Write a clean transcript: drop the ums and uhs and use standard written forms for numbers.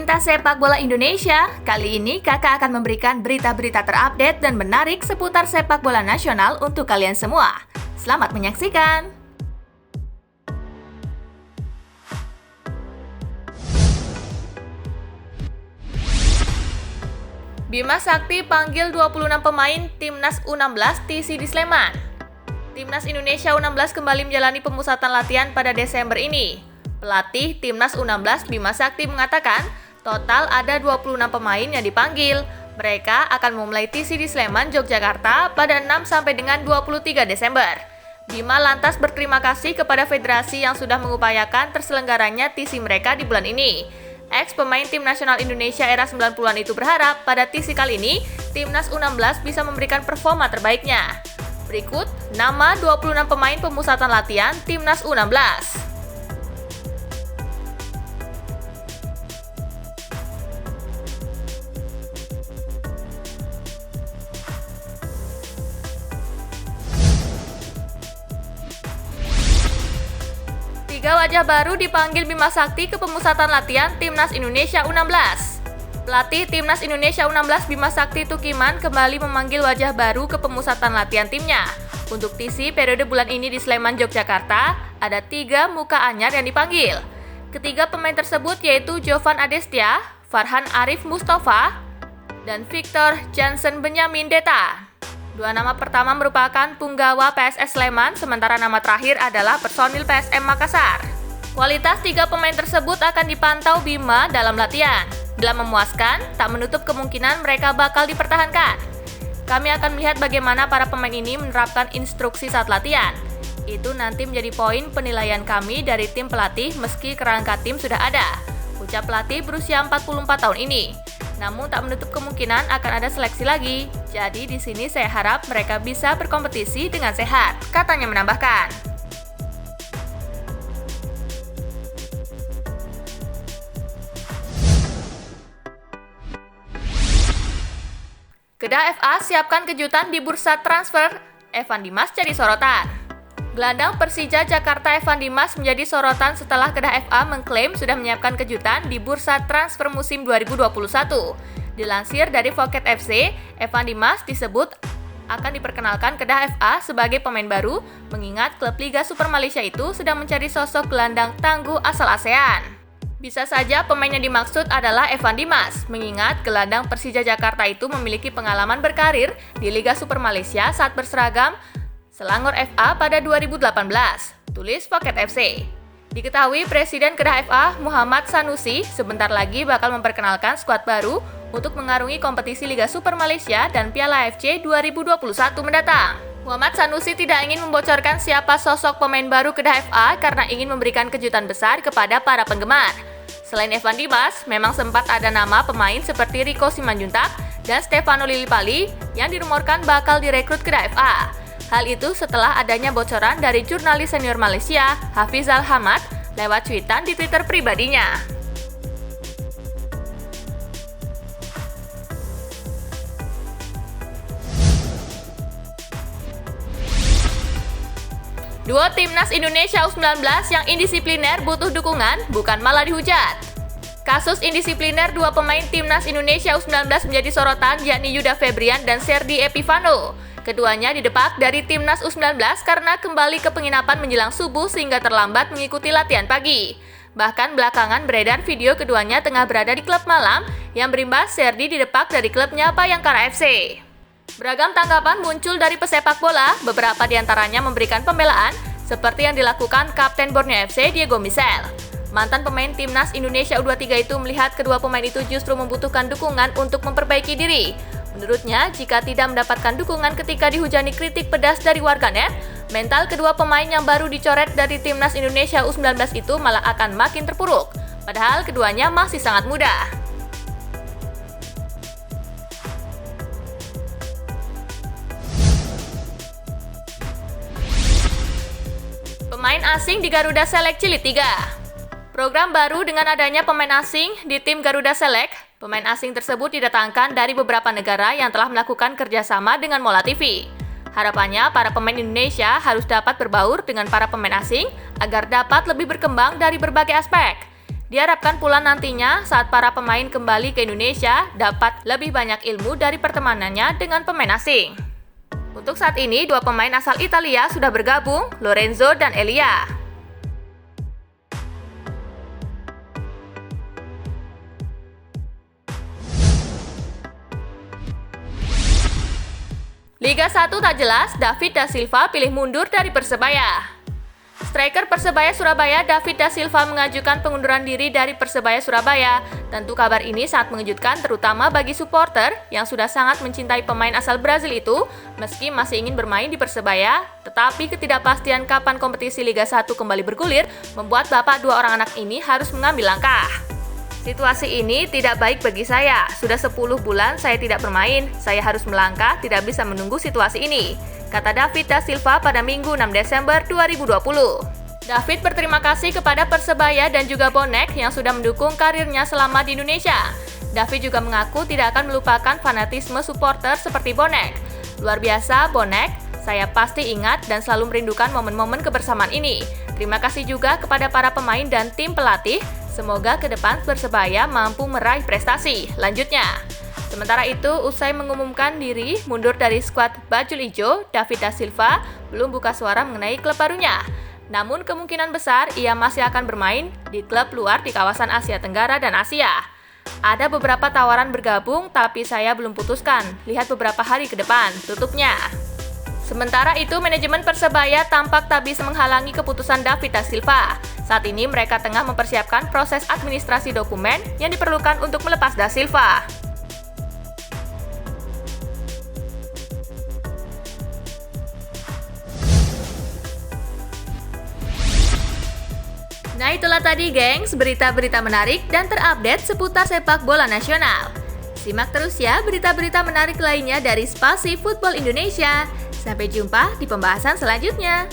pecinta sepak bola Indonesia, kali ini kakak akan memberikan berita-berita terupdate dan menarik seputar sepak bola nasional untuk kalian semua. Selamat menyaksikan! Bima Sakti panggil 26 pemain Timnas U16 TC di Sleman. Timnas Indonesia U16 kembali menjalani pemusatan latihan pada Desember ini. Pelatih Timnas U16 Bima Sakti mengatakan, total ada 26 pemain yang dipanggil. Mereka akan memulai TC di Sleman, Yogyakarta pada 6 sampai dengan 23 Desember. Bima lantas berterima kasih kepada federasi yang sudah mengupayakan terselenggaranya TC mereka di bulan ini. Ex pemain tim nasional Indonesia era 90-an itu berharap pada TC kali ini, Timnas U16 bisa memberikan performa terbaiknya. Berikut nama 26 pemain pemusatan latihan Timnas U16. Tiga wajah baru dipanggil Bima Sakti ke pemusatan latihan Timnas Indonesia U16. Pelatih Timnas Indonesia U16 Bima Sakti Tukiman kembali memanggil wajah baru ke pemusatan latihan timnya. Untuk TC periode bulan ini di Sleman, Yogyakarta, ada 3 muka anyar yang dipanggil. Ketiga pemain tersebut yaitu Jovan Adestia, Farhan Arif Mustafa, dan Victor Jansen Benyamin Deta. 2 nama pertama merupakan punggawa PSS Sleman, sementara nama terakhir adalah personil PSM Makassar. Kualitas 3 pemain tersebut akan dipantau Bima dalam latihan. Bila memuaskan, tak menutup kemungkinan mereka bakal dipertahankan. Kami akan melihat bagaimana para pemain ini menerapkan instruksi saat latihan. Itu nanti menjadi poin penilaian kami dari tim pelatih meski kerangka tim sudah ada, ucap pelatih berusia 44 tahun ini. Namun tak menutup kemungkinan akan ada seleksi lagi. Jadi di sini saya harap mereka bisa berkompetisi dengan sehat, katanya menambahkan. Kedah FA siapkan kejutan di bursa transfer, Evan Dimas jadi sorotan. Gelandang Persija Jakarta Evan Dimas menjadi sorotan setelah Kedah FA mengklaim sudah menyiapkan kejutan di bursa transfer musim 2021. Dilansir dari Phuket FC, Evan Dimas disebut akan diperkenalkan Kedah FA sebagai pemain baru, mengingat klub Liga Super Malaysia itu sedang mencari sosok gelandang tangguh asal ASEAN. Bisa saja pemain yang dimaksud adalah Evan Dimas, mengingat gelandang Persija Jakarta itu memiliki pengalaman berkarir di Liga Super Malaysia saat berseragam Selangor FA pada 2018, tulis Phuket FC. Diketahui Presiden Kedah FA Muhammad Sanusi sebentar lagi bakal memperkenalkan skuad baru untuk mengarungi kompetisi Liga Super Malaysia dan Piala AFC 2021 mendatang. Muhammad Sanusi tidak ingin membocorkan siapa sosok pemain baru Kedah FA karena ingin memberikan kejutan besar kepada para penggemar. Selain Evan Dimas, memang sempat ada nama pemain seperti Rico Simanjuntak dan Stefano Lillipali yang dirumorkan bakal direkrut Kedah FA. Hal itu setelah adanya bocoran dari jurnalis senior Malaysia, Hafizal Hamad, lewat cuitan di Twitter pribadinya. Duo Timnas Indonesia U19 yang indisipliner butuh dukungan, bukan malah dihujat. Kasus indisipliner 2 pemain Timnas Indonesia U19 menjadi sorotan, yakni Yuda Febrian dan Serdi Epifano. Keduanya didepak dari Timnas U19 karena kembali ke penginapan menjelang subuh sehingga terlambat mengikuti latihan pagi. Bahkan belakangan beredar video keduanya tengah berada di klub malam yang berimbas Serdi didepak dari klubnya Bayangkara FC. Beragam tanggapan muncul dari pesepak bola, beberapa diantaranya memberikan pembelaan seperti yang dilakukan Kapten Borneo FC Diego Michel. Mantan pemain Timnas Indonesia U23 itu melihat kedua pemain itu justru membutuhkan dukungan untuk memperbaiki diri. Menurutnya, jika tidak mendapatkan dukungan ketika dihujani kritik pedas dari warganet, mental kedua pemain yang baru dicoret dari Timnas Indonesia U19 itu malah akan makin terpuruk. Padahal keduanya masih sangat muda. Pemain asing di Garuda Select Jilid 3. Program baru dengan adanya pemain asing di tim Garuda Select. Pemain asing tersebut didatangkan dari beberapa negara yang telah melakukan kerjasama dengan Mola TV. Harapannya, para pemain Indonesia harus dapat berbaur dengan para pemain asing agar dapat lebih berkembang dari berbagai aspek. Diharapkan pula nantinya saat para pemain kembali ke Indonesia dapat lebih banyak ilmu dari pertemanannya dengan pemain asing. Untuk saat ini, 2 pemain asal Italia sudah bergabung, Lorenzo dan Elia. Liga 1 tak jelas, David da Silva pilih mundur dari Persebaya. Striker Persebaya Surabaya David da Silva mengajukan pengunduran diri dari Persebaya Surabaya. Tentu kabar ini sangat mengejutkan terutama bagi supporter yang sudah sangat mencintai pemain asal Brazil itu meski masih ingin bermain di Persebaya, tetapi ketidakpastian kapan kompetisi Liga 1 kembali bergulir membuat bapak 2 orang anak ini harus mengambil langkah. Situasi ini tidak baik bagi saya. Sudah 10 bulan saya tidak bermain. Saya harus melangkah, tidak bisa menunggu situasi ini, kata David da Silva pada Minggu 6 Desember 2020. David berterima kasih kepada Persebaya dan juga Bonek yang sudah mendukung karirnya selama di Indonesia. David juga mengaku tidak akan melupakan fanatisme supporter seperti Bonek. Luar biasa, Bonek. Saya pasti ingat dan selalu merindukan momen-momen kebersamaan ini. Terima kasih juga kepada para pemain dan tim pelatih. Semoga ke depan Persebaya mampu meraih prestasi. Lanjutnya. Sementara itu, usai mengumumkan diri mundur dari skuad Bajul Ijo, David da Silva belum buka suara mengenai klub barunya. Namun kemungkinan besar ia masih akan bermain di klub luar di kawasan Asia Tenggara dan Asia. Ada beberapa tawaran bergabung, tapi saya belum putuskan. Lihat beberapa hari ke depan, tutupnya. Sementara itu, manajemen Persebaya tampak tak bisa menghalangi keputusan David da Silva. Saat ini mereka tengah mempersiapkan proses administrasi dokumen yang diperlukan untuk melepas da Silva. Nah itulah tadi gengs, berita-berita menarik dan terupdate seputar sepak bola nasional. Simak terus ya berita-berita menarik lainnya dari Spasi Football Indonesia. Sampai jumpa di pembahasan selanjutnya.